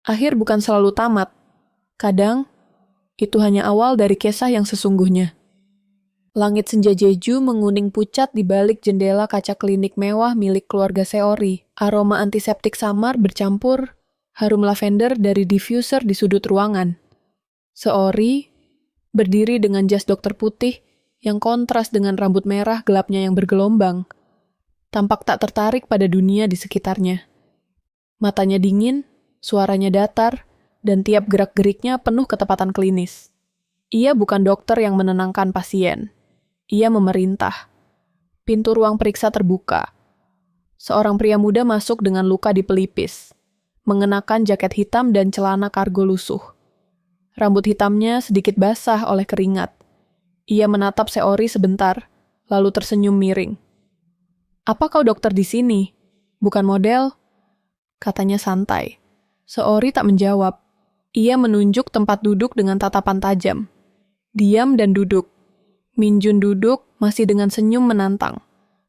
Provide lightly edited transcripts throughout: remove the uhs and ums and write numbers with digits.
Akhir bukan selalu tamat. Kadang, itu hanya awal dari kisah yang sesungguhnya. Langit senja Jeju menguning pucat di balik jendela kaca klinik mewah milik keluarga Seori. Aroma antiseptik samar bercampur harum lavender dari diffuser di sudut ruangan. Seori berdiri dengan jas dokter putih yang kontras dengan rambut merah gelapnya yang bergelombang. Tampak tak tertarik pada dunia di sekitarnya. Matanya dingin, suaranya datar, dan tiap gerak-geriknya penuh ketepatan klinis. Ia bukan dokter yang menenangkan pasien. Ia memerintah. Pintu ruang periksa terbuka. Seorang pria muda masuk dengan luka di pelipis, mengenakan jaket hitam dan celana kargo lusuh. Rambut hitamnya sedikit basah oleh keringat. Ia menatap Seori sebentar, lalu tersenyum miring. "Apa kau dokter di sini? Bukan model?" Katanya santai. Seori tak menjawab. Ia menunjuk tempat duduk dengan tatapan tajam. Diam dan duduk. Minjun duduk masih dengan senyum menantang.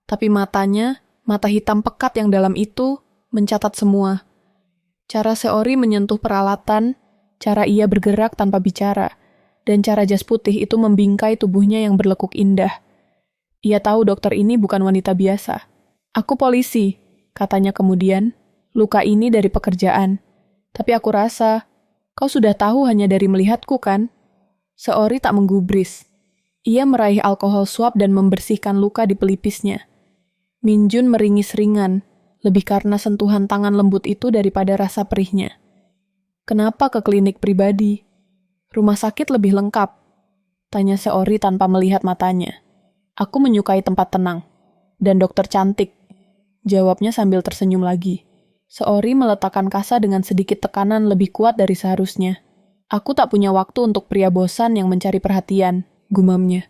Tapi matanya, mata hitam pekat yang dalam itu, mencatat semua. Cara Seori menyentuh peralatan, cara ia bergerak tanpa bicara, dan cara jas putih itu membingkai tubuhnya yang berlekuk indah. Ia tahu dokter ini bukan wanita biasa. "Aku polisi," katanya kemudian. "Luka ini dari pekerjaan. Tapi aku rasa, kau sudah tahu hanya dari melihatku kan?" Seori tak menggubris. Ia meraih alkohol suap dan membersihkan luka di pelipisnya. Minjun meringis ringan, lebih karena sentuhan tangan lembut itu daripada rasa perihnya. "Kenapa ke klinik pribadi? Rumah sakit lebih lengkap," tanya Seori tanpa melihat matanya. "Aku menyukai tempat tenang. Dan dokter cantik," jawabnya sambil tersenyum lagi. Seori meletakkan kasa dengan sedikit tekanan lebih kuat dari seharusnya. "Aku tak punya waktu untuk pria bosan yang mencari perhatian," gumamnya.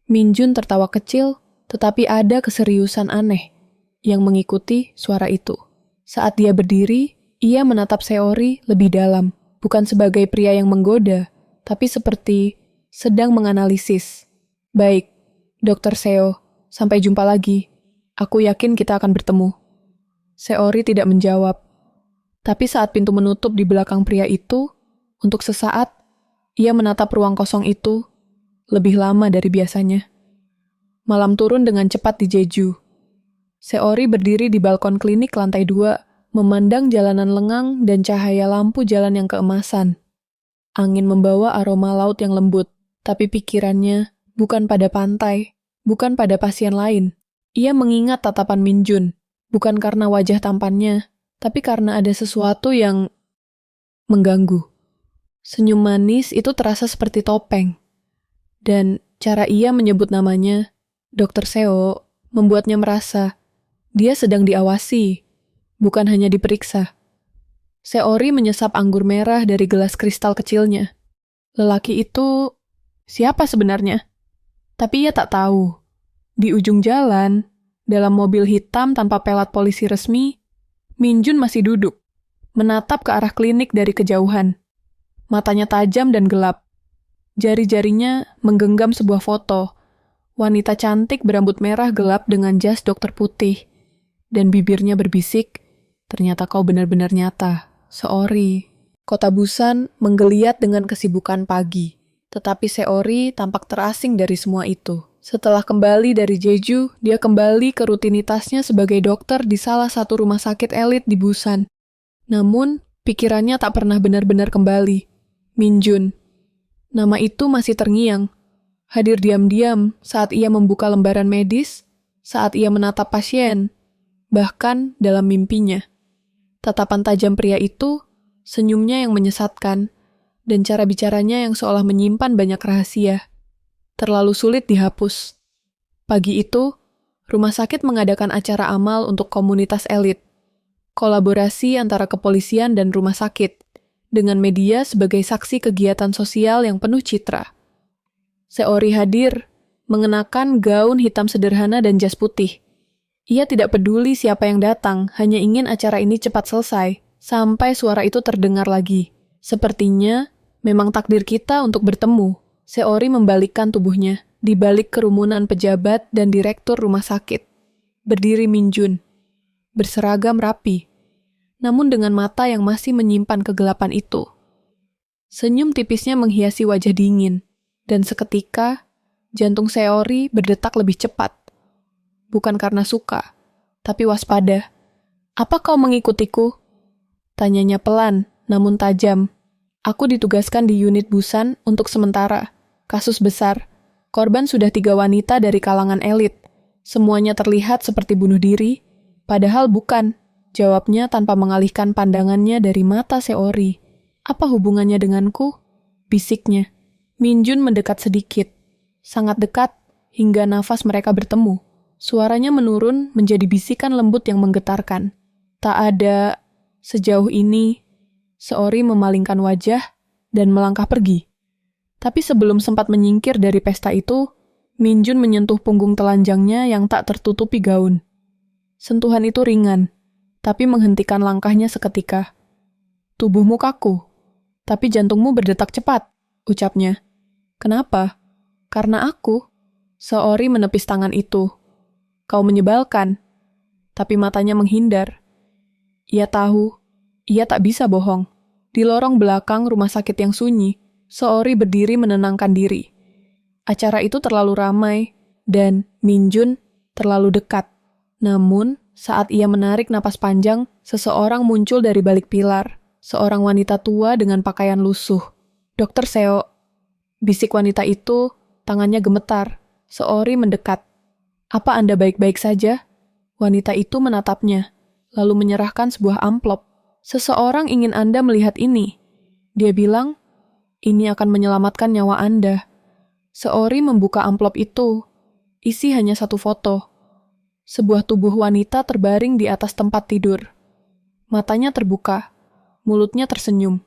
Minjun tertawa kecil, tetapi ada keseriusan aneh yang mengikuti suara itu. Saat dia berdiri, ia menatap Seori lebih dalam, bukan sebagai pria yang menggoda, tapi seperti sedang menganalisis. "Baik, Dokter Seo, sampai jumpa lagi. Aku yakin kita akan bertemu." Seori tidak menjawab. Tapi saat pintu menutup di belakang pria itu, untuk sesaat, ia menatap ruang kosong itu, lebih lama dari biasanya. Malam turun dengan cepat di Jeju. Seori berdiri di balkon klinik lantai 2, memandang jalanan lengang dan cahaya lampu jalan yang keemasan. Angin membawa aroma laut yang lembut, tapi pikirannya bukan pada pantai, bukan pada pasien lain. Ia mengingat tatapan Minjun, bukan karena wajah tampannya, tapi karena ada sesuatu yang mengganggu. Senyum manis itu terasa seperti topeng. Dan cara ia menyebut namanya, Dokter Seo, membuatnya merasa dia sedang diawasi, bukan hanya diperiksa. Seori menyesap anggur merah dari gelas kristal kecilnya. Lelaki itu siapa sebenarnya? Tapi ia tak tahu. Di ujung jalan, dalam mobil hitam tanpa pelat polisi resmi, Minjun masih duduk, menatap ke arah klinik dari kejauhan. Matanya tajam dan gelap. Jari-jarinya menggenggam sebuah foto. Wanita cantik berambut merah gelap dengan jas dokter putih. Dan bibirnya berbisik, "Ternyata kau benar-benar nyata, Seori." Kota Busan menggeliat dengan kesibukan pagi. Tetapi Seori tampak terasing dari semua itu. Setelah kembali dari Jeju, dia kembali ke rutinitasnya sebagai dokter di salah satu rumah sakit elit di Busan. Namun, pikirannya tak pernah benar-benar kembali. Minjun. Nama itu masih terngiang. Hadir diam-diam saat ia membuka lembaran medis, saat ia menatap pasien, bahkan dalam mimpinya. Tatapan tajam pria itu, senyumnya yang menyesatkan, dan cara bicaranya yang seolah menyimpan banyak rahasia. Terlalu sulit dihapus. Pagi itu, rumah sakit mengadakan acara amal untuk komunitas elit. Kolaborasi antara kepolisian dan rumah sakit, dengan media sebagai saksi kegiatan sosial yang penuh citra. Seori hadir, mengenakan gaun hitam sederhana dan jas putih. Ia tidak peduli siapa yang datang, hanya ingin acara ini cepat selesai, sampai suara itu terdengar lagi. Sepertinya, memang takdir kita untuk bertemu. Seori membalikkan tubuhnya, di balik kerumunan pejabat dan direktur rumah sakit. Berdiri Minjun, berseragam rapi. namun dengan mata yang masih menyimpan kegelapan itu. Senyum tipisnya menghiasi wajah dingin, dan seketika jantung Seori berdetak lebih cepat. Bukan karena suka, tapi waspada. "Apa kau mengikutiku?" Tanyanya pelan, namun tajam. "Aku ditugaskan di unit Busan untuk sementara. Kasus besar. Korban sudah 3 wanita dari kalangan elit. Semuanya terlihat seperti bunuh diri, padahal bukan," jawabnya tanpa mengalihkan pandangannya dari mata Seori. "Apa hubungannya denganku?" bisiknya. Minjun mendekat sedikit. Sangat dekat, hingga nafas mereka bertemu. Suaranya menurun menjadi bisikan lembut yang menggetarkan. "Tak ada sejauh ini." Seori memalingkan wajah dan melangkah pergi. Tapi sebelum sempat menyingkir dari pesta itu, Minjun menyentuh punggung telanjangnya yang tak tertutupi gaun. Sentuhan itu ringan, tapi menghentikan langkahnya seketika. "Tubuhmu kaku, tapi jantungmu berdetak cepat," ucapnya. "Kenapa?" "Karena aku." Seori menepis tangan itu. "Kau menyebalkan." Tapi matanya menghindar. Ia tahu, ia tak bisa bohong. Di lorong belakang rumah sakit yang sunyi, Seori berdiri menenangkan diri. Acara itu terlalu ramai, dan Minjun terlalu dekat. Namun, saat ia menarik napas panjang, seseorang muncul dari balik pilar. Seorang wanita tua dengan pakaian lusuh. "Dokter Seo." Bisik wanita itu, tangannya gemetar. Seori mendekat. "Apa Anda baik-baik saja?" Wanita itu menatapnya, lalu menyerahkan sebuah amplop. "Seseorang ingin Anda melihat ini." Dia bilang, "Ini akan menyelamatkan nyawa Anda." Seori membuka amplop itu. Isi hanya satu foto. Sebuah tubuh wanita terbaring di atas tempat tidur. Matanya terbuka, mulutnya tersenyum.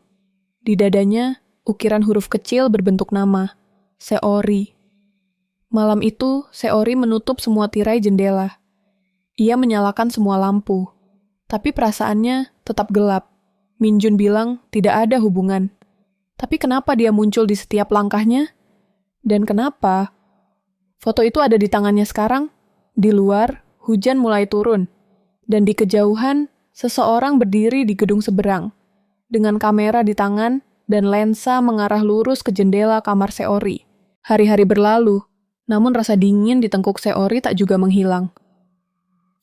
Di dadanya, ukiran huruf kecil berbentuk nama, Seori. Malam itu, Seori menutup semua tirai jendela. Ia menyalakan semua lampu. Tapi perasaannya tetap gelap. Minjun bilang tidak ada hubungan. Tapi kenapa dia muncul di setiap langkahnya? Dan kenapa? Foto itu ada di tangannya sekarang. Di luar, hujan mulai turun. Dan di kejauhan, seseorang berdiri di gedung seberang. Dengan kamera di tangan dan lensa mengarah lurus ke jendela kamar Seori. Hari-hari berlalu, namun rasa dingin di tengkuk Seori tak juga menghilang.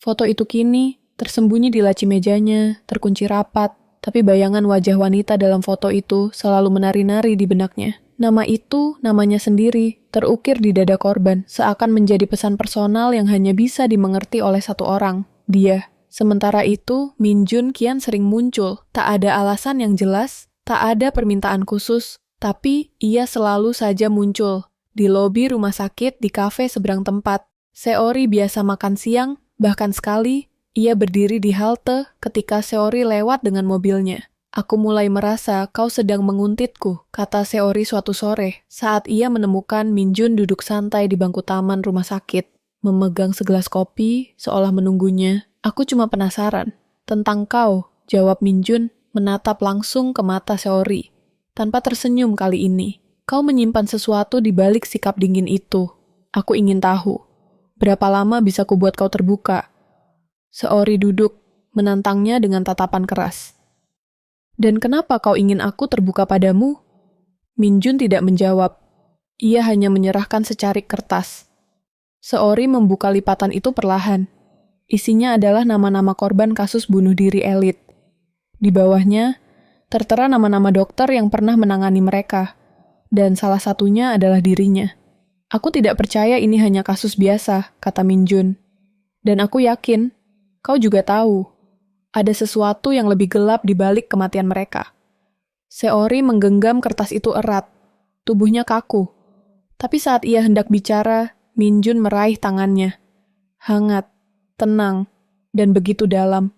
Foto itu kini tersembunyi di laci mejanya, terkunci rapat, tapi bayangan wajah wanita dalam foto itu selalu menari-nari di benaknya. Nama itu, namanya sendiri, terukir di dada korban, seakan menjadi pesan personal yang hanya bisa dimengerti oleh satu orang, dia. Sementara itu, Minjun kian sering muncul, tak ada alasan yang jelas, tak ada permintaan khusus, tapi ia selalu saja muncul. Di lobi rumah sakit, di kafe seberang tempat. Seori biasa makan siang, bahkan sekali, ia berdiri di halte ketika Seori lewat dengan mobilnya. "Aku mulai merasa kau sedang menguntitku," kata Seori suatu sore, saat ia menemukan Minjun duduk santai di bangku taman rumah sakit, memegang segelas kopi, seolah menunggunya. "Aku cuma penasaran." "Tentang kau," jawab Minjun, menatap langsung ke mata Seori. Tanpa tersenyum kali ini. "Kau menyimpan sesuatu di balik sikap dingin itu. Aku ingin tahu. Berapa lama bisa kubuat kau terbuka?" Seori duduk, menantangnya dengan tatapan keras. "Dan kenapa kau ingin aku terbuka padamu?" Minjun tidak menjawab. Ia hanya menyerahkan secarik kertas. Seori membuka lipatan itu perlahan. Isinya adalah nama-nama korban kasus bunuh diri elit. Di bawahnya, tertera nama-nama dokter yang pernah menangani mereka. Dan salah satunya adalah dirinya. "Aku tidak percaya ini hanya kasus biasa," kata Minjun. "Dan aku yakin, kau juga tahu. Ada sesuatu yang lebih gelap di balik kematian mereka." Seori menggenggam kertas itu erat. Tubuhnya kaku. Tapi saat ia hendak bicara, Minjun meraih tangannya. Hangat, tenang, dan begitu dalam.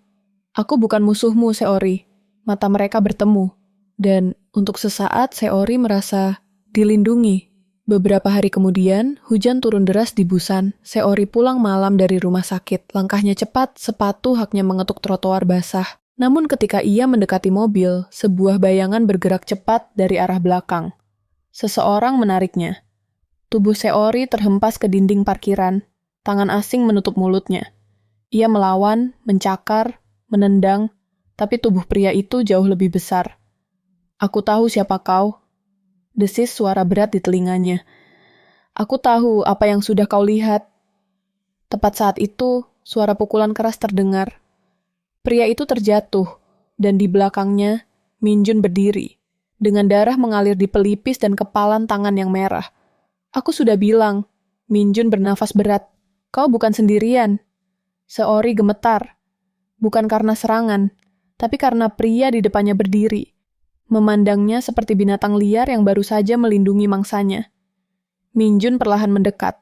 "Aku bukan musuhmu, Seori." Mata mereka bertemu. Dan untuk sesaat Seori merasa dilindungi. Beberapa hari kemudian, hujan turun deras di Busan. Seori pulang malam dari rumah sakit. Langkahnya cepat, sepatu haknya mengetuk trotoar basah. Namun ketika ia mendekati mobil, sebuah bayangan bergerak cepat dari arah belakang. Seseorang menariknya. Tubuh Seori terhempas ke dinding parkiran. Tangan asing menutup mulutnya. Ia melawan, mencakar, menendang, tapi tubuh pria itu jauh lebih besar. Aku tahu siapa kau. Desis suara berat di telinganya. Aku tahu apa yang sudah kau lihat. Tepat saat itu, suara pukulan keras terdengar. Pria itu terjatuh, dan di belakangnya, Minjun berdiri, dengan darah mengalir di pelipis dan kepalan tangan yang merah. Aku sudah bilang, Minjun bernafas berat. Kau bukan sendirian. Seori gemetar. Bukan karena serangan, tapi karena pria di depannya berdiri. Memandangnya seperti binatang liar yang baru saja melindungi mangsanya. Minjun perlahan mendekat.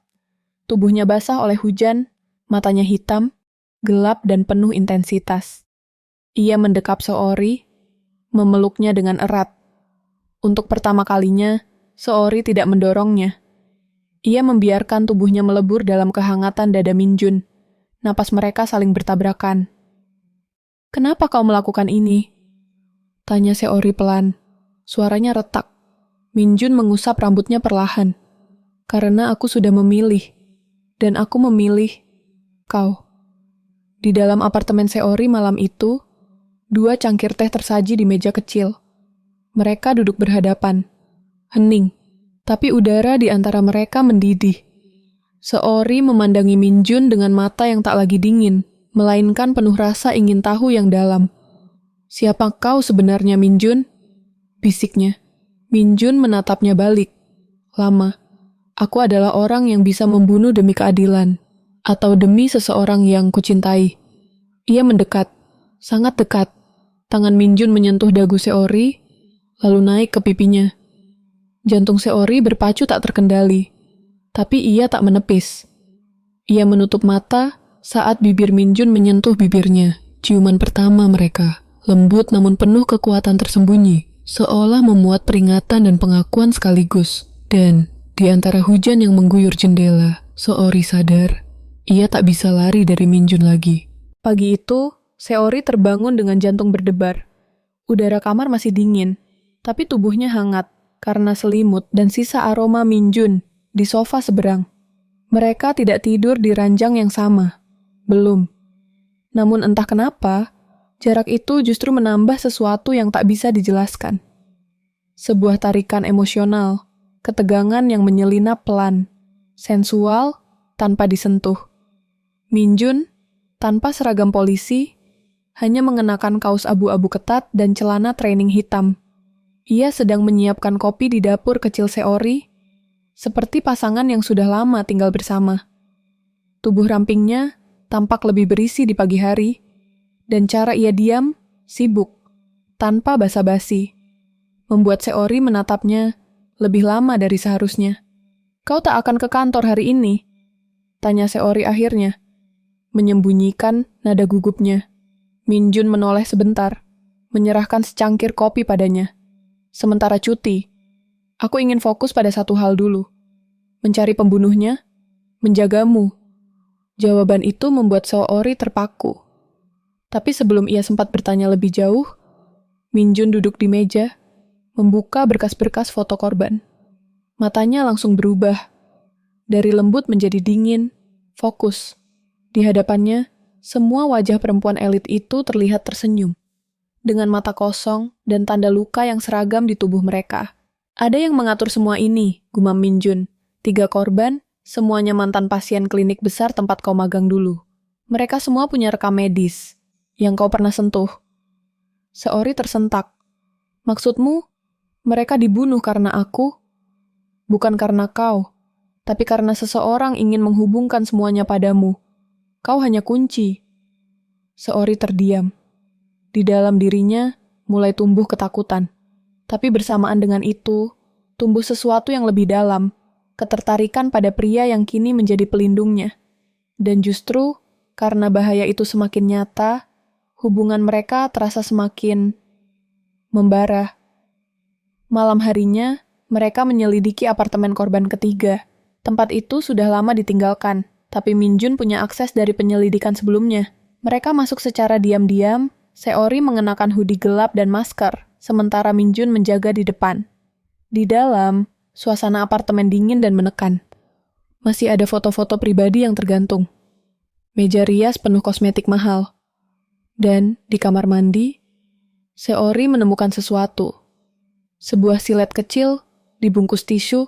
Tubuhnya basah oleh hujan, matanya hitam, gelap dan penuh intensitas. Ia mendekap Seori, memeluknya dengan erat. Untuk pertama kalinya, Seori tidak mendorongnya. Ia membiarkan tubuhnya melebur dalam kehangatan dada Minjun. Napas mereka saling bertabrakan. "Kenapa kau melakukan ini?" tanya Seori pelan. Suaranya retak. Minjun mengusap rambutnya perlahan. "Karena aku sudah memilih. Dan aku memilih kau." Di dalam apartemen Seori malam itu, 2 cangkir teh tersaji di meja kecil. Mereka duduk berhadapan. Hening, tapi udara di antara mereka mendidih. Seori memandangi Minjun dengan mata yang tak lagi dingin, melainkan penuh rasa ingin tahu yang dalam. "Siapa kau sebenarnya, Minjun?" bisiknya. Minjun menatapnya balik. Lama. "Aku adalah orang yang bisa membunuh demi keadilan, atau demi seseorang yang kucintai." Ia mendekat, sangat dekat. Tangan Minjun menyentuh dagu Seori, lalu naik ke pipinya. Jantung Seori berpacu tak terkendali, tapi ia tak menepis. Ia menutup mata saat bibir Minjun menyentuh bibirnya. Ciuman pertama mereka, lembut namun penuh kekuatan tersembunyi, seolah memuat peringatan dan pengakuan sekaligus. Dan di antara hujan yang mengguyur jendela, Seori sadar ia tak bisa lari dari Minjun lagi. Pagi itu, Seori terbangun dengan jantung berdebar. Udara kamar masih dingin, tapi tubuhnya hangat karena selimut dan sisa aroma Minjun di sofa seberang. Mereka tidak tidur di ranjang yang sama. Belum. Namun entah kenapa, jarak itu justru menambah sesuatu yang tak bisa dijelaskan. Sebuah tarikan emosional, ketegangan yang menyelinap pelan, sensual tanpa disentuh. Minjun, tanpa seragam polisi, hanya mengenakan kaos abu-abu ketat dan celana training hitam. Ia sedang menyiapkan kopi di dapur kecil Seori, seperti pasangan yang sudah lama tinggal bersama. Tubuh rampingnya tampak lebih berisi di pagi hari, dan cara ia diam, sibuk, tanpa basa-basi, membuat Seori menatapnya lebih lama dari seharusnya. "Kau tak akan ke kantor hari ini?" tanya Seori akhirnya, menyembunyikan nada gugupnya. Minjun menoleh sebentar, menyerahkan secangkir kopi padanya. "Sementara cuti, aku ingin fokus pada satu hal dulu. Mencari pembunuhnya, menjagamu." Jawaban itu membuat Seori terpaku. Tapi sebelum ia sempat bertanya lebih jauh, Minjun duduk di meja, membuka berkas-berkas foto korban. Matanya langsung berubah. Dari lembut menjadi dingin, fokus. Di hadapannya, semua wajah perempuan elit itu terlihat tersenyum. Dengan mata kosong dan tanda luka yang seragam di tubuh mereka. "Ada yang mengatur semua ini," gumam Minjun. 3 korban, semuanya mantan pasien klinik besar tempat kau magang dulu. Mereka semua punya rekam medis yang kau pernah sentuh. Seori tersentak. "Maksudmu, mereka dibunuh karena aku? Bukan karena kau, tapi karena seseorang ingin menghubungkan semuanya padamu. Kau hanya kunci." Seori terdiam. Di dalam dirinya mulai tumbuh ketakutan. Tapi bersamaan dengan itu, tumbuh sesuatu yang lebih dalam, ketertarikan pada pria yang kini menjadi pelindungnya. Dan justru, karena bahaya itu semakin nyata, hubungan mereka terasa semakin membara. Malam harinya, mereka menyelidiki apartemen korban ketiga. Tempat itu sudah lama ditinggalkan, tapi Minjun punya akses dari penyelidikan sebelumnya. Mereka masuk secara diam-diam, Seori mengenakan hoodie gelap dan masker, sementara Minjun menjaga di depan. Di dalam, suasana apartemen dingin dan menekan. Masih ada foto-foto pribadi yang tergantung. Meja rias penuh kosmetik mahal. Dan di kamar mandi, Seori menemukan sesuatu. Sebuah silet kecil, dibungkus tisu,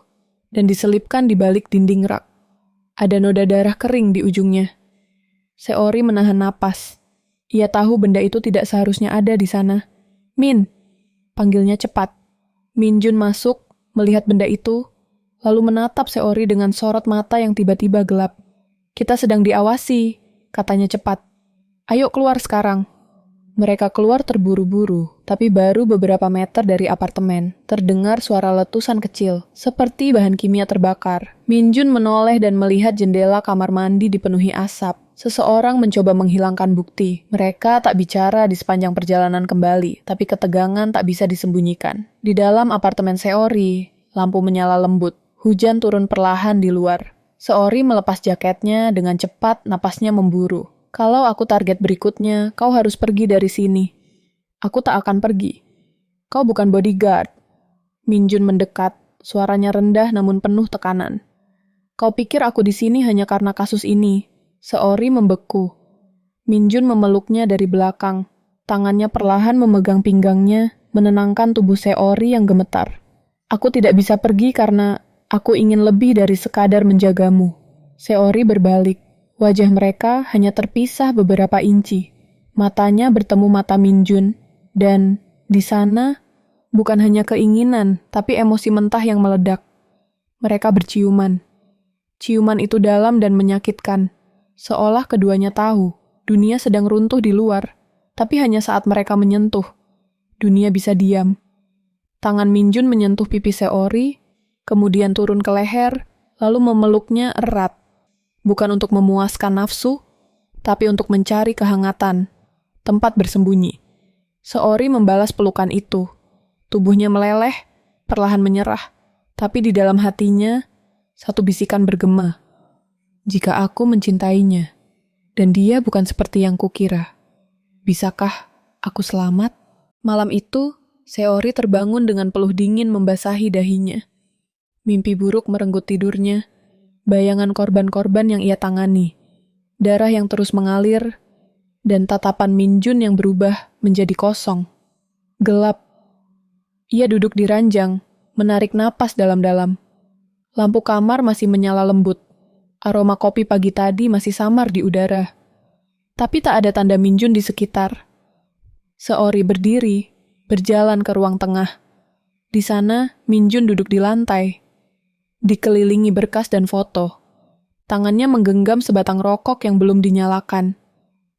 dan diselipkan di balik dinding rak. Ada noda darah kering di ujungnya. Seori menahan napas. Ia tahu benda itu tidak seharusnya ada di sana. Min, panggilnya cepat. Min Jun masuk, melihat benda itu, lalu menatap Seori dengan sorot mata yang tiba-tiba gelap. Kita sedang diawasi, katanya cepat. Ayo keluar sekarang. Mereka keluar terburu-buru, tapi baru beberapa meter dari apartemen, terdengar suara letusan kecil, seperti bahan kimia terbakar. Min Jun menoleh dan melihat jendela kamar mandi dipenuhi asap. Seseorang mencoba menghilangkan bukti. Mereka tak bicara di sepanjang perjalanan kembali, tapi ketegangan tak bisa disembunyikan. Di dalam apartemen Seori, lampu menyala lembut. Hujan turun perlahan di luar. Seori melepas jaketnya dengan cepat, napasnya memburu. Kalau aku target berikutnya, kau harus pergi dari sini. Aku tak akan pergi. Kau bukan bodyguard. Min Jun mendekat, suaranya rendah namun penuh tekanan. Kau pikir aku di sini hanya karena kasus ini? Seori membeku. Min Jun memeluknya dari belakang. Tangannya perlahan memegang pinggangnya, menenangkan tubuh Seori yang gemetar. Aku tidak bisa pergi karena aku ingin lebih dari sekadar menjagamu. Seori berbalik. Wajah mereka hanya terpisah beberapa inci. Matanya bertemu mata Min Jun, dan di sana bukan hanya keinginan, tapi emosi mentah yang meledak. Mereka berciuman. Ciuman itu dalam dan menyakitkan, seolah keduanya tahu dunia sedang runtuh di luar, tapi hanya saat mereka menyentuh, dunia bisa diam. Tangan Min Jun menyentuh pipi Seori, kemudian turun ke leher, lalu memeluknya erat. Bukan untuk memuaskan nafsu, tapi untuk mencari kehangatan, tempat bersembunyi. Seori membalas pelukan itu. Tubuhnya meleleh, perlahan menyerah. Tapi di dalam hatinya, satu bisikan bergema. Jika aku mencintainya, dan dia bukan seperti yang kukira, bisakah aku selamat? Malam itu, Seori terbangun dengan peluh dingin membasahi dahinya. Mimpi buruk merenggut tidurnya. Bayangan korban-korban yang ia tangani, darah yang terus mengalir, dan tatapan Min Jun yang berubah menjadi kosong. Gelap. Ia duduk di ranjang, menarik napas dalam-dalam. Lampu kamar masih menyala lembut. Aroma kopi pagi tadi masih samar di udara. Tapi tak ada tanda Min Jun di sekitar. Seori berdiri, berjalan ke ruang tengah. Di sana, Min Jun duduk di lantai. Dikelilingi berkas dan foto. Tangannya menggenggam sebatang rokok yang belum dinyalakan.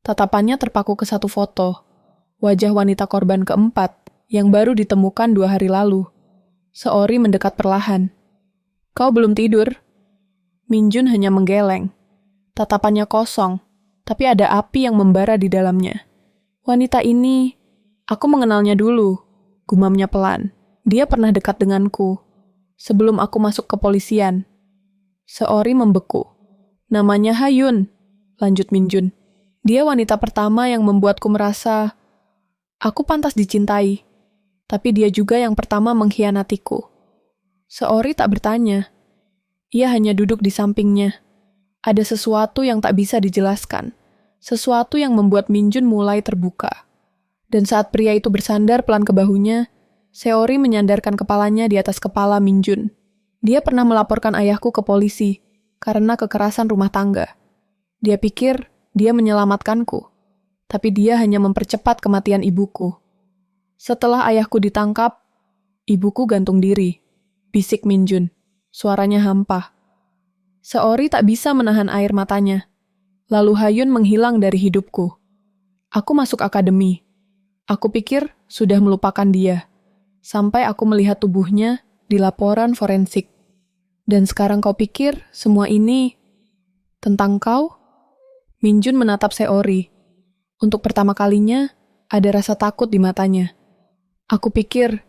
Tatapannya terpaku ke satu foto. Wajah wanita korban keempat yang baru ditemukan 2 hari lalu. Seori mendekat perlahan. Kau belum tidur? Min Jun hanya menggeleng. Tatapannya kosong, tapi ada api yang membara di dalamnya. Wanita ini, aku mengenalnya dulu, gumamnya pelan. Dia pernah dekat denganku. Sebelum aku masuk ke kepolisian. Seori membeku. Namanya Hayun, lanjut Min Jun. Dia wanita pertama yang membuatku merasa aku pantas dicintai. Tapi dia juga yang pertama mengkhianatiku. Seori tak bertanya. Ia hanya duduk di sampingnya. Ada sesuatu yang tak bisa dijelaskan. Sesuatu yang membuat Min Jun mulai terbuka. Dan saat pria itu bersandar pelan ke bahunya, Seori menyandarkan kepalanya di atas kepala Min Jun. Dia pernah melaporkan ayahku ke polisi karena kekerasan rumah tangga. Dia pikir dia menyelamatkanku, tapi dia hanya mempercepat kematian ibuku. Setelah ayahku ditangkap, ibuku gantung diri, bisik Min Jun. Suaranya hampa. Seori tak bisa menahan air matanya. Lalu Hayun menghilang dari hidupku. Aku masuk akademi. Aku pikir sudah melupakan dia. Sampai aku melihat tubuhnya di laporan forensik. Dan sekarang kau pikir semua ini tentang kau? Min Jun menatap Seori. Untuk pertama kalinya, ada rasa takut di matanya. Aku pikir,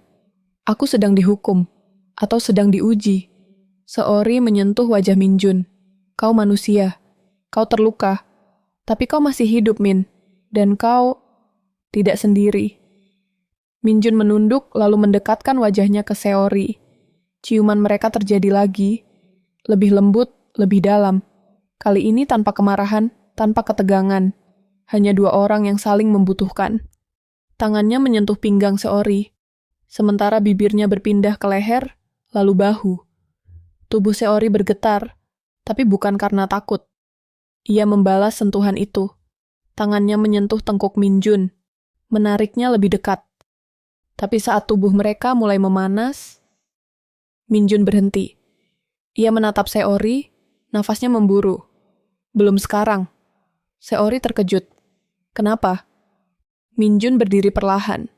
aku sedang dihukum, atau sedang diuji. Seori menyentuh wajah Min Jun. Kau manusia. Kau terluka. Tapi kau masih hidup, Min. Dan kau tidak sendiri. Min Jun menunduk lalu mendekatkan wajahnya ke Seori. Ciuman mereka terjadi lagi, lebih lembut, lebih dalam. Kali ini tanpa kemarahan, tanpa ketegangan. Hanya 2 orang yang saling membutuhkan. Tangannya menyentuh pinggang Seori, sementara bibirnya berpindah ke leher, lalu bahu. Tubuh Seori bergetar, tapi bukan karena takut. Ia membalas sentuhan itu. Tangannya menyentuh tengkuk Minjun, menariknya lebih dekat. Tapi saat tubuh mereka mulai memanas, Minjun berhenti. Ia menatap Seori, nafasnya memburu. Belum sekarang. Seori terkejut. Kenapa? Minjun berdiri perlahan.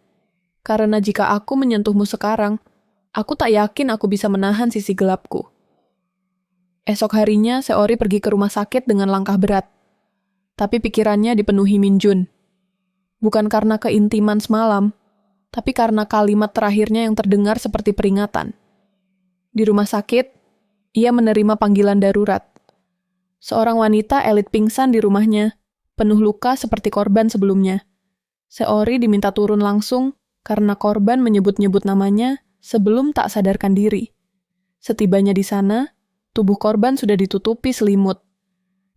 Karena jika aku menyentuhmu sekarang, aku tak yakin aku bisa menahan sisi gelapku. Esok harinya, Seori pergi ke rumah sakit dengan langkah berat. Tapi pikirannya dipenuhi Minjun. Bukan karena keintiman semalam, tapi karena kalimat terakhirnya yang terdengar seperti peringatan. Di rumah sakit, ia menerima panggilan darurat. Seorang wanita elit pingsan di rumahnya, penuh luka seperti korban sebelumnya. Seori diminta turun langsung karena korban menyebut-nyebut namanya sebelum tak sadarkan diri. Setibanya di sana, tubuh korban sudah ditutupi selimut.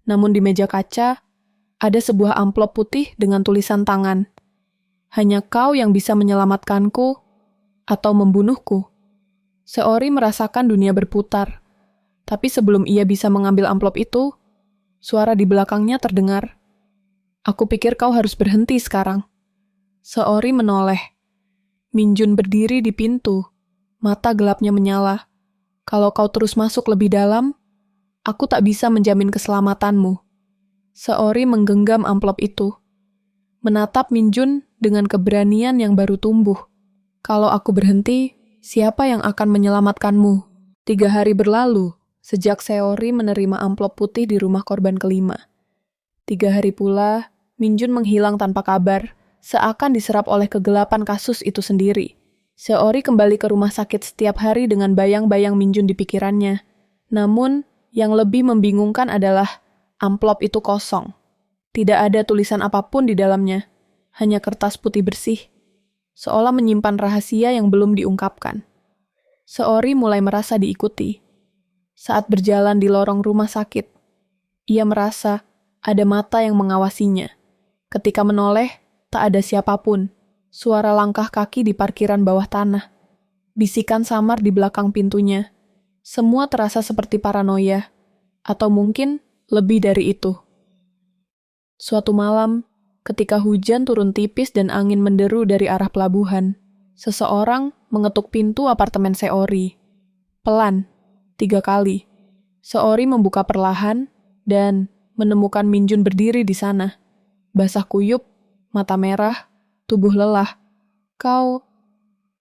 Namun di meja kaca, ada sebuah amplop putih dengan tulisan tangan. Hanya kau yang bisa menyelamatkanku atau membunuhku. Seori merasakan dunia berputar. Tapi sebelum ia bisa mengambil amplop itu, suara di belakangnya terdengar. Aku pikir kau harus berhenti sekarang. Seori menoleh. Minjun berdiri di pintu. Mata gelapnya menyala. Kalau kau terus masuk lebih dalam, aku tak bisa menjamin keselamatanmu. Seori menggenggam amplop itu. Menatap Minjun dengan keberanian yang baru tumbuh. Kalau aku berhenti, siapa yang akan menyelamatkanmu? 3 hari berlalu, sejak Seori menerima amplop putih di rumah korban kelima. 3 hari pula, Minjun menghilang tanpa kabar, seakan diserap oleh kegelapan kasus itu sendiri. Seori kembali ke rumah sakit setiap hari dengan bayang-bayang Minjun di pikirannya. Namun, yang lebih membingungkan adalah amplop itu kosong. Tidak ada tulisan apapun di dalamnya, hanya kertas putih bersih, seolah menyimpan rahasia yang belum diungkapkan. Seori mulai merasa diikuti. Saat berjalan di lorong rumah sakit, ia merasa ada mata yang mengawasinya. Ketika menoleh, tak ada siapapun. Suara langkah kaki di parkiran bawah tanah. Bisikan samar di belakang pintunya. Semua terasa seperti paranoia. Atau mungkin lebih dari itu. Suatu malam, ketika hujan turun tipis dan angin menderu dari arah pelabuhan, seseorang mengetuk pintu apartemen Seori. Pelan, 3 kali. Seori membuka perlahan dan menemukan Minjun berdiri di sana. Basah kuyup, mata merah, tubuh lelah. Kau,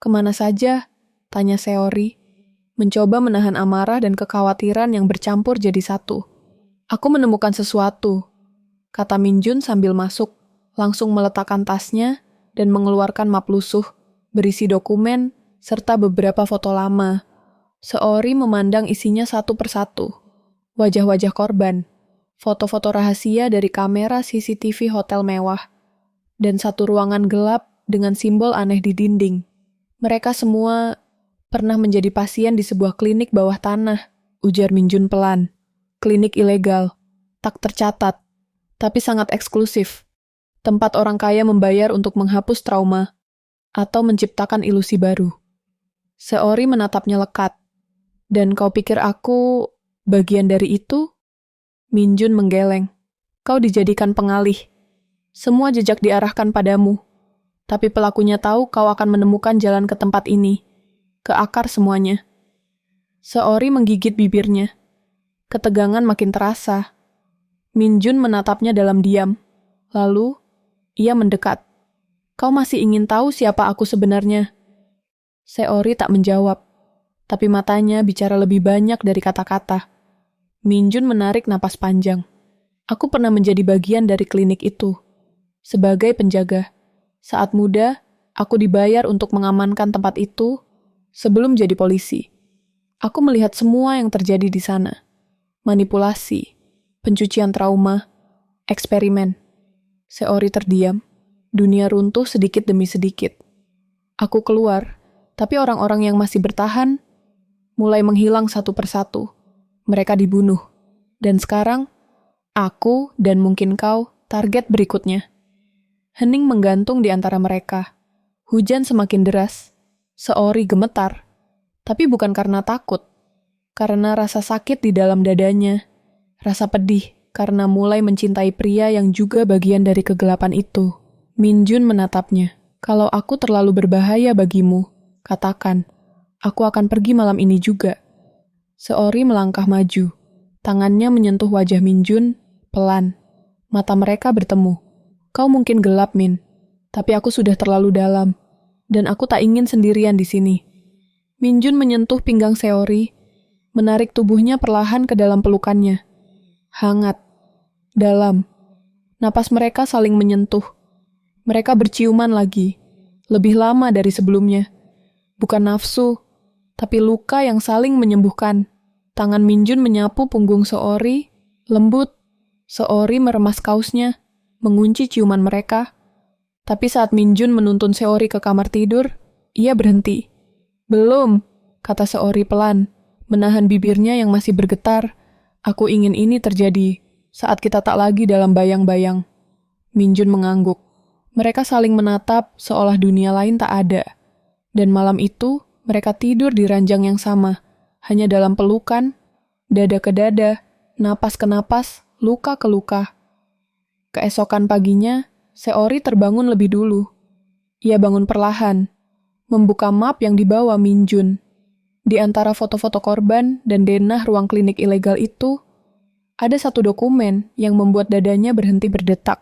kemana saja? Tanya Seori, mencoba menahan amarah dan kekhawatiran yang bercampur jadi satu. Aku menemukan sesuatu, kata Minjun sambil masuk, langsung meletakkan tasnya dan mengeluarkan map lusuh, berisi dokumen, serta beberapa foto lama. Seori memandang isinya satu persatu. Wajah-wajah korban, foto-foto rahasia dari kamera CCTV hotel mewah, dan satu ruangan gelap dengan simbol aneh di dinding. Mereka semua pernah menjadi pasien di sebuah klinik bawah tanah, ujar Minjun pelan. Klinik ilegal, tak tercatat, tapi sangat eksklusif. Tempat orang kaya membayar untuk menghapus trauma atau menciptakan ilusi baru. Seori menatapnya lekat. Dan kau pikir aku bagian dari itu? Minjun menggeleng. Kau dijadikan pengalih. Semua jejak diarahkan padamu. Tapi pelakunya tahu kau akan menemukan jalan ke tempat ini. Ke akar semuanya. Seori menggigit bibirnya. Ketegangan makin terasa. Minjun menatapnya dalam diam. Lalu, ia mendekat. Kau masih ingin tahu siapa aku sebenarnya? Seori tak menjawab. Tapi matanya bicara lebih banyak dari kata-kata. Minjun menarik napas panjang. Aku pernah menjadi bagian dari klinik itu. Sebagai penjaga. Saat muda, aku dibayar untuk mengamankan tempat itu sebelum jadi polisi. Aku melihat semua yang terjadi di sana. Manipulasi, pencucian trauma, eksperimen. Seori terdiam. Dunia runtuh sedikit demi sedikit. Aku keluar, tapi orang-orang yang masih bertahan mulai menghilang satu persatu. Mereka dibunuh. Dan sekarang, aku dan mungkin kau target berikutnya. Hening menggantung di antara mereka. Hujan semakin deras. Seori gemetar. Tapi bukan karena takut. Karena rasa sakit di dalam dadanya. Rasa pedih karena mulai mencintai pria yang juga bagian dari kegelapan itu. Minjun menatapnya. Kalau aku terlalu berbahaya bagimu, katakan. Aku akan pergi malam ini juga. Seori melangkah maju. Tangannya menyentuh wajah Minjun, pelan. Mata mereka bertemu. Kau mungkin gelap, Min. Tapi aku sudah terlalu dalam. Dan aku tak ingin sendirian di sini. Minjun menyentuh pinggang Seori, menarik tubuhnya perlahan ke dalam pelukannya. Hangat. Dalam. Napas mereka saling menyentuh. Mereka berciuman lagi. Lebih lama dari sebelumnya. Bukan nafsu, tapi luka yang saling menyembuhkan. Tangan Minjun menyapu punggung Seori, lembut. Seori meremas kausnya, mengunci ciuman mereka. Tapi saat Minjun menuntun Seori ke kamar tidur, ia berhenti. Belum, kata Seori pelan, menahan bibirnya yang masih bergetar. Aku ingin ini terjadi saat kita tak lagi dalam bayang-bayang. Minjun mengangguk. Mereka saling menatap seolah dunia lain tak ada. Dan malam itu, mereka tidur di ranjang yang sama, hanya dalam pelukan, dada ke dada, napas ke napas, luka ke luka. Keesokan paginya, Seori terbangun lebih dulu. Ia bangun perlahan, membuka map yang dibawa Minjun. Di antara foto-foto korban dan denah ruang klinik ilegal itu, ada satu dokumen yang membuat dadanya berhenti berdetak.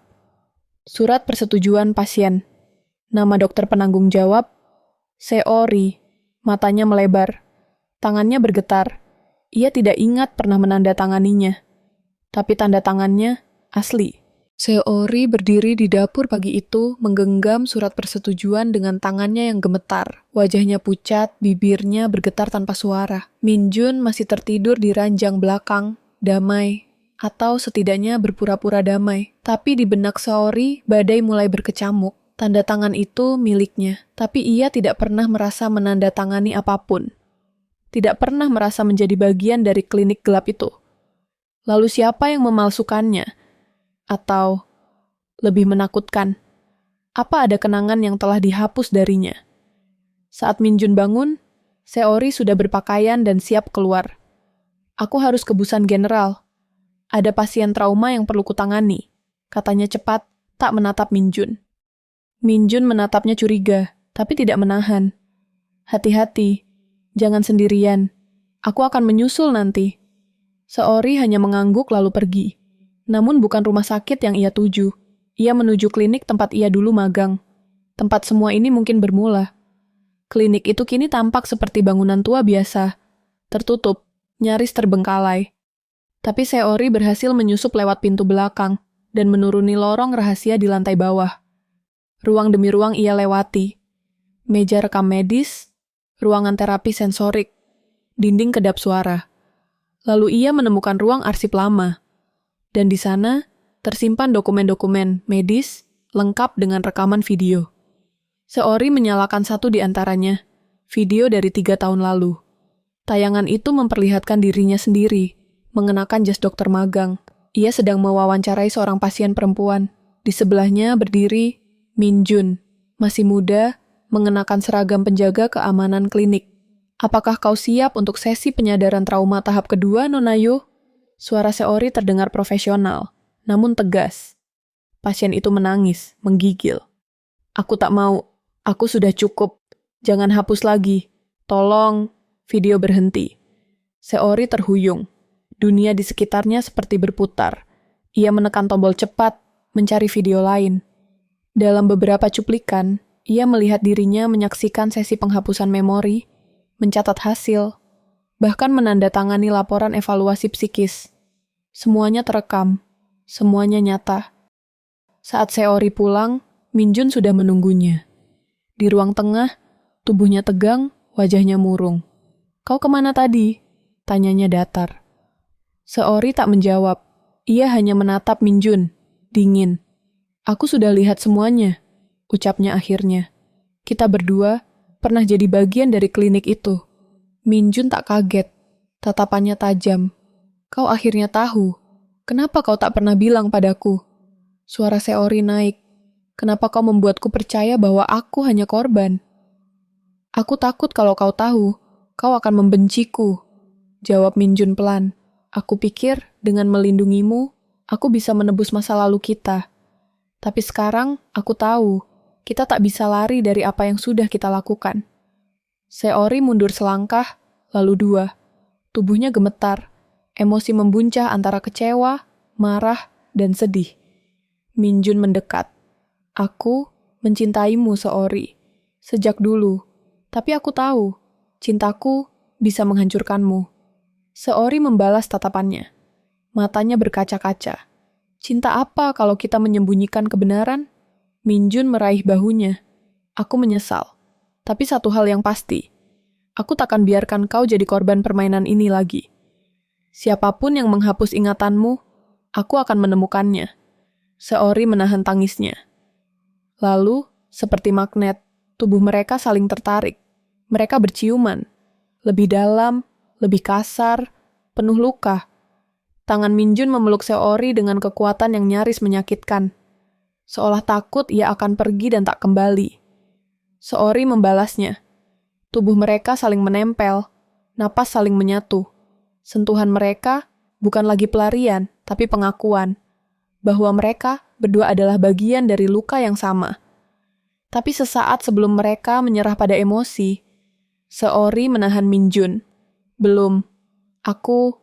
Surat persetujuan pasien. Nama dokter penanggung jawab, Seori. Matanya melebar. Tangannya bergetar. Ia tidak ingat pernah menandatanganinya. Tapi tanda tangannya asli. Seori berdiri di dapur pagi itu menggenggam surat persetujuan dengan tangannya yang gemetar. Wajahnya pucat, bibirnya bergetar tanpa suara. Minjun masih tertidur di ranjang belakang, damai. Atau setidaknya berpura-pura damai. Tapi di benak Seori, badai mulai berkecamuk. Tanda tangan itu miliknya, tapi ia tidak pernah merasa menandatangani apapun. Tidak pernah merasa menjadi bagian dari klinik gelap itu. Lalu siapa yang memalsukannya? Atau, lebih menakutkan, apa ada kenangan yang telah dihapus darinya? Saat Minjun bangun, Seori sudah berpakaian dan siap keluar. Aku harus ke Busan General. Ada pasien trauma yang perlu kutangani, katanya cepat, tak menatap Minjun. Minjun menatapnya curiga, tapi tidak menahan. Hati-hati, jangan sendirian. Aku akan menyusul nanti. Seori hanya mengangguk lalu pergi. Namun bukan rumah sakit yang ia tuju. Ia menuju klinik tempat ia dulu magang. Tempat semua ini mungkin bermula. Klinik itu kini tampak seperti bangunan tua biasa. Tertutup, nyaris terbengkalai. Tapi Seori berhasil menyusup lewat pintu belakang dan menuruni lorong rahasia di lantai bawah. Ruang demi ruang ia lewati. Meja rekam medis, ruangan terapi sensorik, dinding kedap suara. Lalu ia menemukan ruang arsip lama. Dan di sana tersimpan dokumen-dokumen medis lengkap dengan rekaman video. Seori menyalakan satu di antaranya, video dari 3 tahun lalu. Tayangan itu memperlihatkan dirinya sendiri, mengenakan jas dokter magang. Ia sedang mewawancarai seorang pasien perempuan. Di sebelahnya berdiri Minjun, masih muda, mengenakan seragam penjaga keamanan klinik. Apakah kau siap untuk sesi penyadaran trauma tahap kedua, Nonayo? Suara Seori terdengar profesional, namun tegas. Pasien itu menangis, menggigil. Aku tak mau, aku sudah cukup. Jangan hapus lagi. Tolong, video berhenti. Seori terhuyung. Dunia di sekitarnya seperti berputar. Ia menekan tombol cepat, mencari video lain. Dalam beberapa cuplikan, ia melihat dirinya menyaksikan sesi penghapusan memori, mencatat hasil, bahkan menandatangani laporan evaluasi psikis. Semuanya terekam, semuanya nyata. Saat Seori pulang, Minjun sudah menunggunya. Di ruang tengah, tubuhnya tegang, wajahnya murung. Kau kemana tadi? Tanyanya datar. Seori tak menjawab. Ia hanya menatap Minjun, dingin. Aku sudah lihat semuanya, ucapnya akhirnya. Kita berdua pernah jadi bagian dari klinik itu. Minjun tak kaget, tatapannya tajam. Kau akhirnya tahu. Kenapa kau tak pernah bilang padaku? Suara Seori naik. Kenapa kau membuatku percaya bahwa aku hanya korban? Aku takut kalau kau tahu, kau akan membenciku, jawab Min Jun pelan. Aku pikir dengan melindungimu, aku bisa menebus masa lalu kita. Tapi sekarang aku tahu, kita tak bisa lari dari apa yang sudah kita lakukan. Seori mundur selangkah, lalu dua. Tubuhnya gemetar, emosi membuncah antara kecewa, marah, dan sedih. Min Jun mendekat. Aku mencintaimu, Seori. Sejak dulu. Tapi aku tahu, cintaku bisa menghancurkanmu. Seori membalas tatapannya. Matanya berkaca-kaca. Cinta apa kalau kita menyembunyikan kebenaran? Min Jun meraih bahunya. Aku menyesal. Tapi satu hal yang pasti. Aku takkan biarkan kau jadi korban permainan ini lagi. Siapapun yang menghapus ingatanmu, aku akan menemukannya. Seori menahan tangisnya. Lalu, seperti magnet, tubuh mereka saling tertarik. Mereka berciuman. Lebih dalam, lebih kasar, penuh luka. Tangan Min Jun memeluk Seori dengan kekuatan yang nyaris menyakitkan. Seolah takut ia akan pergi dan tak kembali. Seori membalasnya. Tubuh mereka saling menempel, napas saling menyatu. Sentuhan mereka bukan lagi pelarian, tapi pengakuan bahwa mereka berdua adalah bagian dari luka yang sama. Tapi sesaat sebelum mereka menyerah pada emosi, Seori menahan Min Jun. Belum. Aku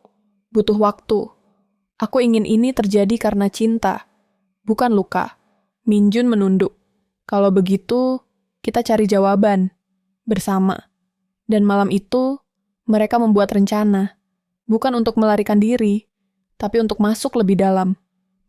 butuh waktu. Aku ingin ini terjadi karena cinta, bukan luka. Min Jun menunduk. Kalau begitu, kita cari jawaban bersama. Dan malam itu, mereka membuat rencana. Bukan untuk melarikan diri, tapi untuk masuk lebih dalam.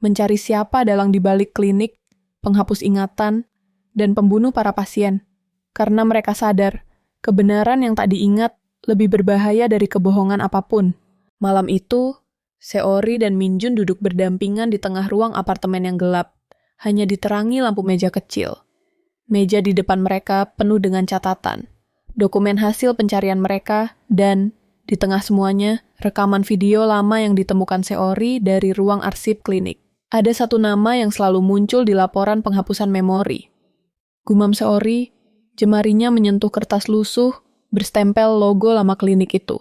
Mencari siapa dalang di balik klinik, penghapus ingatan, dan pembunuh para pasien. Karena mereka sadar, kebenaran yang tak diingat lebih berbahaya dari kebohongan apapun. Malam itu, Seori dan Min Jun duduk berdampingan di tengah ruang apartemen yang gelap. Hanya diterangi lampu meja kecil. Meja di depan mereka penuh dengan catatan, dokumen hasil pencarian mereka, dan, di tengah semuanya, rekaman video lama yang ditemukan Seori dari ruang arsip klinik. Ada satu nama yang selalu muncul di laporan penghapusan memori. Gumam Seori, jemarinya menyentuh kertas lusuh, berstempel logo lama klinik itu.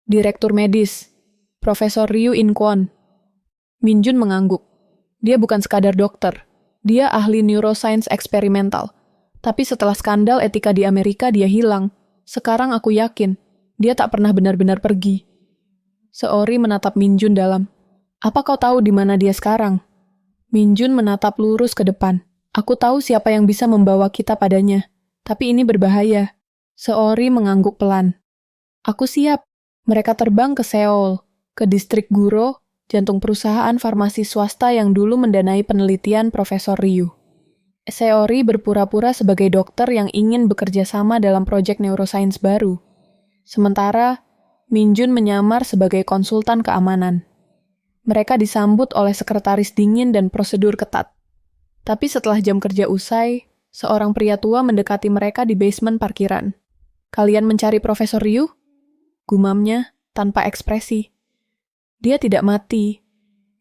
Direktur medis, Profesor Ryu In-kwon. Min Jun mengangguk. Dia bukan sekadar dokter. Dia ahli neuroscience eksperimental. Tapi setelah skandal etika di Amerika dia hilang. Sekarang aku yakin, dia tak pernah benar-benar pergi. Seori menatap Min Jun dalam. Apa kau tahu di mana dia sekarang? Min Jun menatap lurus ke depan. Aku tahu siapa yang bisa membawa kita padanya. Tapi ini berbahaya. Seori mengangguk pelan. Aku siap. Mereka terbang ke Seoul, ke distrik Guro, jantung perusahaan farmasi swasta yang dulu mendanai penelitian Profesor Ryu. Seori berpura-pura sebagai dokter yang ingin bekerja sama dalam proyek neuroscience baru. Sementara, Min Jun menyamar sebagai konsultan keamanan. Mereka disambut oleh sekretaris dingin dan prosedur ketat. Tapi setelah jam kerja usai, seorang pria tua mendekati mereka di basement parkiran. Kalian mencari Profesor Ryu? Gumamnya tanpa ekspresi. Dia tidak mati.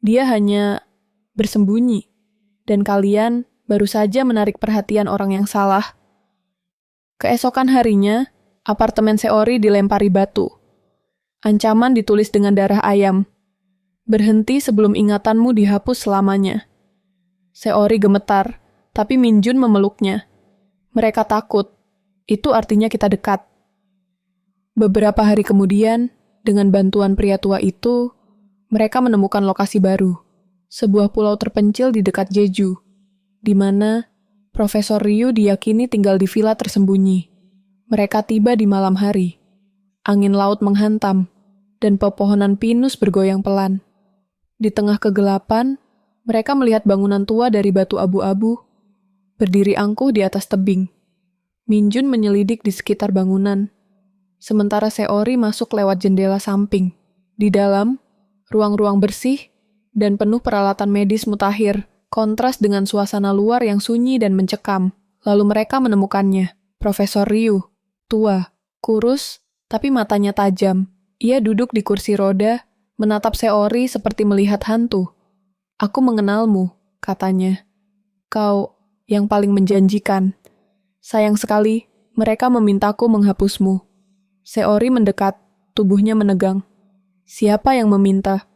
Dia hanya bersembunyi. Dan kalian baru saja menarik perhatian orang yang salah. Keesokan harinya, apartemen Seori dilempari batu. Ancaman ditulis dengan darah ayam. Berhenti sebelum ingatanmu dihapus selamanya. Seori gemetar, tapi Min Jun memeluknya. Mereka takut. Itu artinya kita dekat. Beberapa hari kemudian, dengan bantuan pria tua itu, mereka menemukan lokasi baru, sebuah pulau terpencil di dekat Jeju, di mana Profesor Ryu diyakini tinggal di villa tersembunyi. Mereka tiba di malam hari. Angin laut menghantam, dan pepohonan pinus bergoyang pelan. Di tengah kegelapan, mereka melihat bangunan tua dari batu abu-abu, berdiri angkuh di atas tebing. Min Jun menyelidik di sekitar bangunan, sementara Seori masuk lewat jendela samping. Di dalam, ruang-ruang bersih dan penuh peralatan medis mutakhir, kontras dengan suasana luar yang sunyi dan mencekam. Lalu mereka menemukannya, Profesor Ryu, tua, kurus, tapi matanya tajam. Ia duduk di kursi roda, menatap Seori seperti melihat hantu. Aku mengenalmu, katanya. Kau, yang paling menjanjikan. Sayang sekali, mereka memintaku menghapusmu. Seori mendekat, tubuhnya menegang. Siapa yang meminta?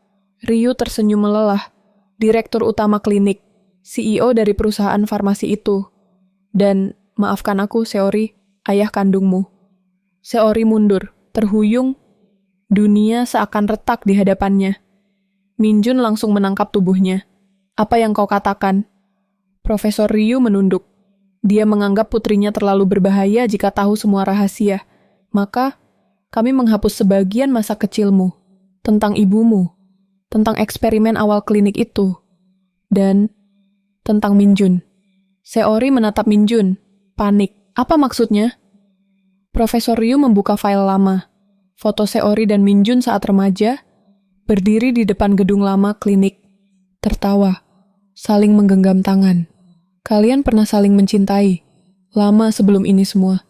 Ryu tersenyum melelah. Direktur utama klinik, CEO dari perusahaan farmasi itu. Dan, maafkan aku, Seori, ayah kandungmu. Seori mundur, terhuyung. Dunia seakan retak di hadapannya. Minjun langsung menangkap tubuhnya. Apa yang kau katakan? Profesor Ryu menunduk. Dia menganggap putrinya terlalu berbahaya jika tahu semua rahasia. Maka, kami menghapus sebagian masa kecilmu. Tentang ibumu. Tentang eksperimen awal klinik itu. Dan, tentang Minjun. Seori menatap Minjun. Panik. Apa maksudnya? Profesor Ryu membuka file lama. Foto Seori dan Minjun saat remaja, berdiri di depan gedung lama klinik. Tertawa. Saling menggenggam tangan. Kalian pernah saling mencintai. Lama sebelum ini semua.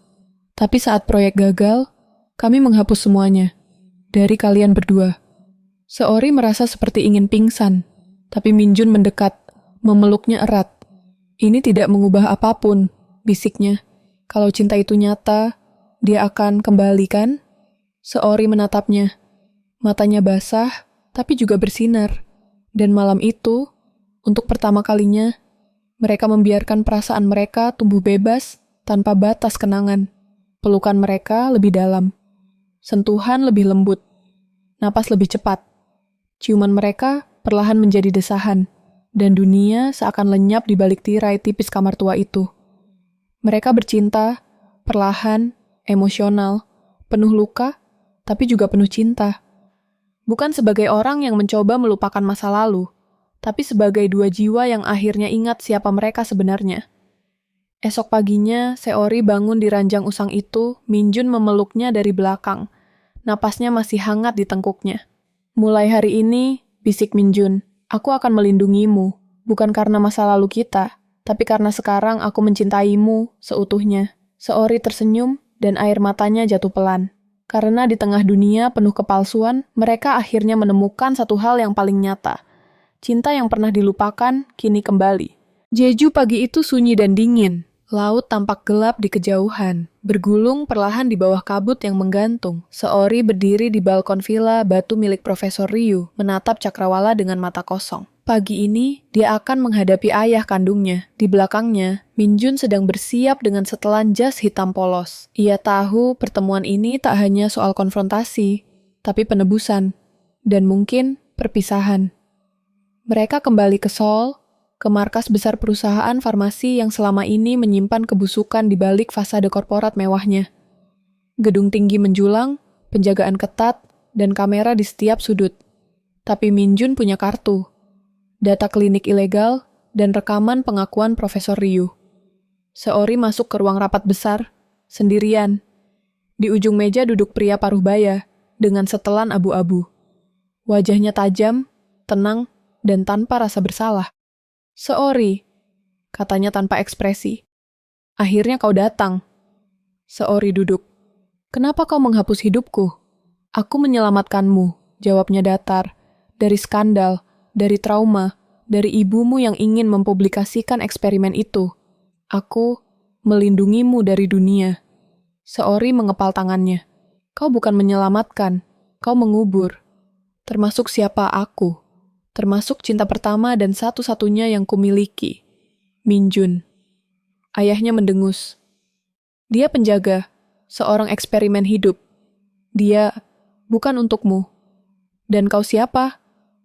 Tapi saat proyek gagal, kami menghapus semuanya. Dari kalian berdua. Seori merasa seperti ingin pingsan. Tapi Minjun mendekat, memeluknya erat. Ini tidak mengubah apapun, bisiknya. Kalau cinta itu nyata, dia akan kembali kan? Seori menatapnya. Matanya basah, tapi juga bersinar. Dan malam itu, untuk pertama kalinya, mereka membiarkan perasaan mereka tumbuh bebas tanpa batas kenangan. Pelukan mereka lebih dalam. Sentuhan lebih lembut. Napas lebih cepat. Ciuman mereka perlahan menjadi desahan. Dan dunia seakan lenyap di balik tirai tipis kamar tua itu. Mereka bercinta, perlahan, emosional, penuh luka, tapi juga penuh cinta. Bukan sebagai orang yang mencoba melupakan masa lalu, tapi sebagai dua jiwa yang akhirnya ingat siapa mereka sebenarnya. Esok paginya, Seori bangun di ranjang usang itu, Minjun memeluknya dari belakang. Napasnya masih hangat di tengkuknya. Mulai hari ini, bisik Minjun, aku akan melindungimu, bukan karena masa lalu kita, tapi karena sekarang aku mencintaimu seutuhnya. Seori tersenyum, dan air matanya jatuh pelan. Karena di tengah dunia penuh kepalsuan, mereka akhirnya menemukan satu hal yang paling nyata. Cinta yang pernah dilupakan, kini kembali. Jeju pagi itu sunyi dan dingin. Laut tampak gelap di kejauhan, bergulung perlahan di bawah kabut yang menggantung. Seori berdiri di balkon villa batu milik Profesor Ryu, menatap cakrawala dengan mata kosong. Pagi ini, dia akan menghadapi ayah kandungnya. Di belakangnya, Minjun sedang bersiap dengan setelan jas hitam polos. Ia tahu pertemuan ini tak hanya soal konfrontasi, tapi penebusan, dan mungkin perpisahan. Mereka kembali ke Seoul, ke markas besar perusahaan farmasi yang selama ini menyimpan kebusukan di balik fasade korporat mewahnya. Gedung tinggi menjulang, penjagaan ketat, dan kamera di setiap sudut. Tapi Minjun punya kartu, data klinik ilegal, dan rekaman pengakuan Profesor Ryu. Seori masuk ke ruang rapat besar, sendirian. Di ujung meja duduk pria paruh baya, dengan setelan abu-abu. Wajahnya tajam, tenang, dan tanpa rasa bersalah. Seori, katanya tanpa ekspresi. Akhirnya kau datang. Seori duduk. Kenapa kau menghapus hidupku? Aku menyelamatkanmu, jawabnya datar. Dari skandal, dari trauma, dari ibumu yang ingin mempublikasikan eksperimen itu. Aku melindungimu dari dunia. Seori mengepal tangannya. Kau bukan menyelamatkan, kau mengubur. Termasuk siapa aku. Termasuk cinta pertama dan satu-satunya yang kumiliki. Minjun. Ayahnya mendengus. Dia penjaga, seorang eksperimen hidup. Dia bukan untukmu. Dan kau siapa?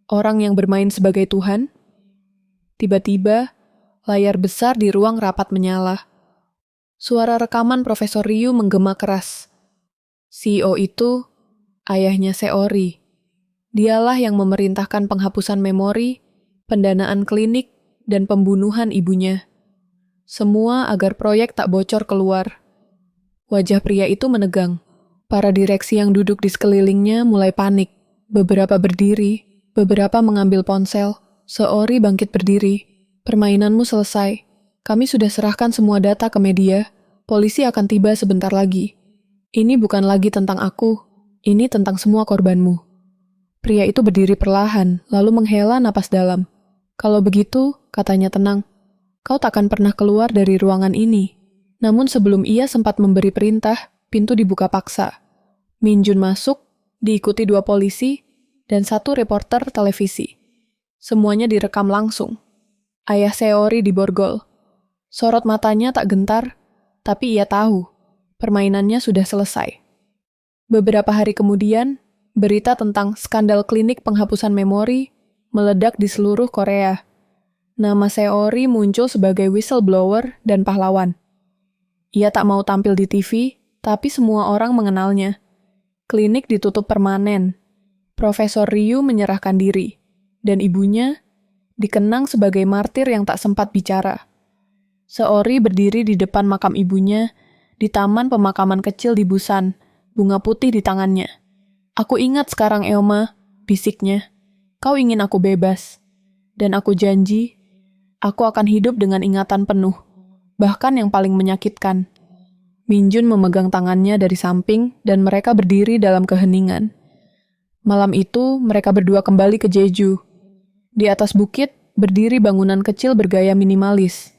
Orang yang bermain sebagai Tuhan? Tiba-tiba, layar besar di ruang rapat menyala. Suara rekaman Profesor Ryu menggema keras. CEO itu, ayahnya Seori. Dialah yang memerintahkan penghapusan memori, pendanaan klinik, dan pembunuhan ibunya. Semua agar proyek tak bocor keluar. Wajah pria itu menegang. Para direksi yang duduk di sekelilingnya mulai panik. Beberapa berdiri, beberapa mengambil ponsel. Seori bangkit berdiri. Permainanmu selesai. Kami sudah serahkan semua data ke media. Polisi akan tiba sebentar lagi. Ini bukan lagi tentang aku. Ini tentang semua korbanmu. Pria itu berdiri perlahan, lalu menghela napas dalam. Kalau begitu, katanya tenang, Kau takkan pernah keluar dari ruangan ini. Namun sebelum ia sempat memberi perintah, pintu dibuka paksa. Min Jun masuk, diikuti 2 polisi, dan 1 reporter televisi. Semuanya direkam langsung. Ayah Seori diborgol. Sorot matanya tak gentar, tapi ia tahu, permainannya sudah selesai. Beberapa hari kemudian, berita tentang skandal klinik penghapusan memori meledak di seluruh Korea. Nama Seori muncul sebagai whistleblower dan pahlawan. Ia tak mau tampil di TV, tapi semua orang mengenalnya. Klinik ditutup permanen. Profesor Ryu menyerahkan diri, dan ibunya dikenang sebagai martir yang tak sempat bicara. Seori berdiri di depan makam ibunya, di taman pemakaman kecil di Busan, bunga putih di tangannya. "Aku ingat sekarang, Eoma," bisiknya. "Kau ingin aku bebas. Dan aku janji, aku akan hidup dengan ingatan penuh, bahkan yang paling menyakitkan." Min Jun memegang tangannya dari samping dan mereka berdiri dalam keheningan. Malam itu, mereka berdua kembali ke Jeju. Di atas bukit, berdiri bangunan kecil bergaya minimalis.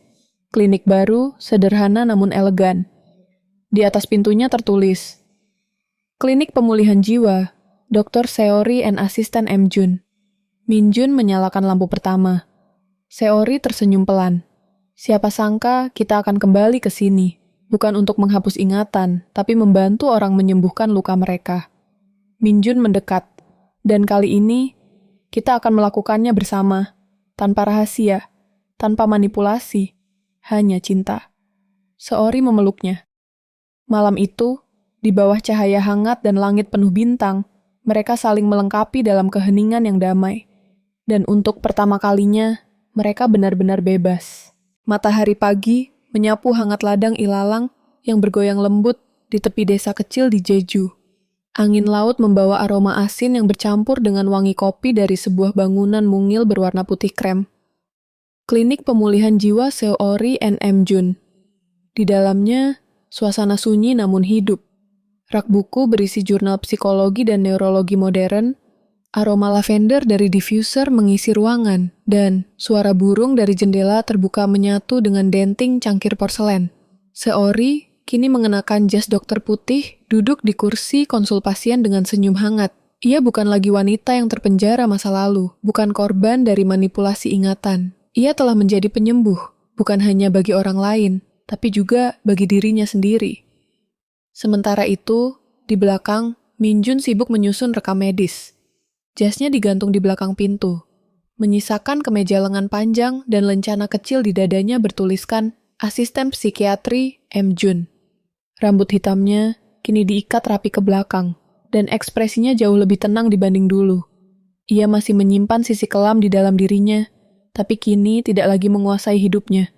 Klinik baru, sederhana namun elegan. Di atas pintunya tertulis, "Klinik Pemulihan Jiwa, Dr. Seori and Asisten M. Jun." Min Jun menyalakan lampu pertama. Seori tersenyum pelan. "Siapa sangka kita akan kembali ke sini. Bukan untuk menghapus ingatan, tapi membantu orang menyembuhkan luka mereka." Min Jun mendekat, dan kali ini kita akan melakukannya bersama, tanpa rahasia, tanpa manipulasi, hanya cinta. Seori memeluknya. Malam itu, di bawah cahaya hangat dan langit penuh bintang, mereka saling melengkapi dalam keheningan yang damai. Dan untuk pertama kalinya, mereka benar-benar bebas. Matahari pagi menyapu hangat ladang ilalang yang bergoyang lembut di tepi desa kecil di Jeju. Angin laut membawa aroma asin yang bercampur dengan wangi kopi dari sebuah bangunan mungil berwarna putih krem. Klinik Pemulihan Jiwa Seori and M. Jun. Di dalamnya, suasana sunyi namun hidup. Rak buku berisi jurnal psikologi dan neurologi modern, aroma lavender dari diffuser mengisi ruangan, dan suara burung dari jendela terbuka menyatu dengan denting cangkir porselen. Seori kini mengenakan jas dokter putih, duduk di kursi konsul pasien dengan senyum hangat. Ia bukan lagi wanita yang terpenjara masa lalu, bukan korban dari manipulasi ingatan. Ia telah menjadi penyembuh, bukan hanya bagi orang lain, tapi juga bagi dirinya sendiri. Sementara itu, di belakang, Min Jun sibuk menyusun rekam medis. Jasnya digantung di belakang pintu, menyisakan kemeja lengan panjang dan lencana kecil di dadanya bertuliskan Asisten Psikiatri M. Jun. Rambut hitamnya kini diikat rapi ke belakang, dan ekspresinya jauh lebih tenang dibanding dulu. Ia masih menyimpan sisi kelam di dalam dirinya, tapi kini tidak lagi menguasai hidupnya.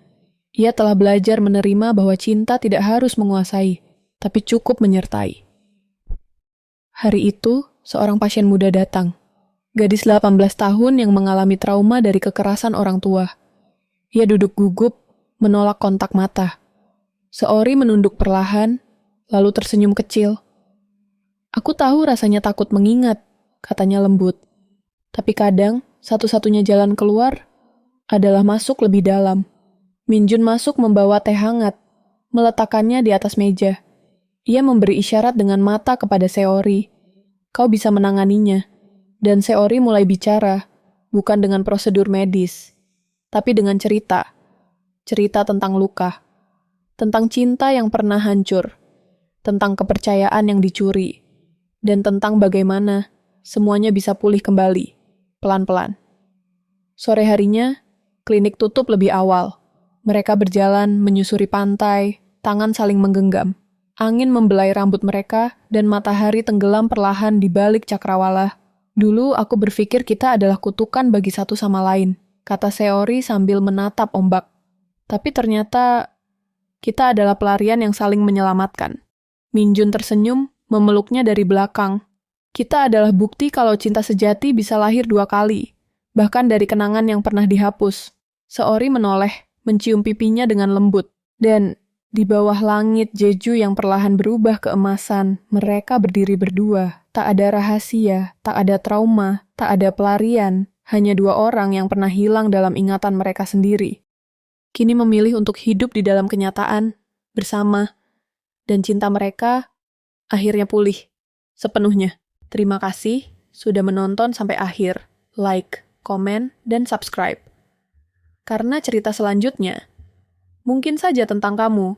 Ia telah belajar menerima bahwa cinta tidak harus menguasai, tapi cukup menyertai. Hari itu, seorang pasien muda datang. Gadis 18 tahun yang mengalami trauma dari kekerasan orang tua. Ia duduk gugup, menolak kontak mata. Seori menunduk perlahan, lalu tersenyum kecil. "Aku tahu rasanya takut mengingat," katanya lembut. "Tapi kadang, satu-satunya jalan keluar adalah masuk lebih dalam." Min Jun masuk membawa teh hangat, meletakkannya di atas meja. Ia memberi isyarat dengan mata kepada Seori. "Kau bisa menanganinya." Dan Seori mulai bicara, bukan dengan prosedur medis, tapi dengan cerita. Cerita tentang luka, tentang cinta yang pernah hancur, tentang kepercayaan yang dicuri, dan tentang bagaimana semuanya bisa pulih kembali, pelan-pelan. Sore harinya, klinik tutup lebih awal. Mereka berjalan menyusuri pantai, tangan saling menggenggam. Angin membelai rambut mereka, dan matahari tenggelam perlahan di balik cakrawala. "Dulu aku berpikir kita adalah kutukan bagi satu sama lain," kata Seori sambil menatap ombak. "Tapi ternyata kita adalah pelarian yang saling menyelamatkan." Min Jun tersenyum, memeluknya dari belakang. "Kita adalah bukti kalau cinta sejati bisa lahir 2 kali, bahkan dari kenangan yang pernah dihapus." Seori menoleh, mencium pipinya dengan lembut. Dan di bawah langit Jeju yang perlahan berubah keemasan, mereka berdiri berdua. Tak ada rahasia, tak ada trauma, tak ada pelarian, hanya 2 orang yang pernah hilang dalam ingatan mereka sendiri. kini memilih untuk hidup di dalam kenyataan, bersama, dan cinta mereka akhirnya pulih sepenuhnya. Terima kasih sudah menonton sampai akhir. Like, komen, dan subscribe. Karena cerita selanjutnya mungkin saja tentang kamu.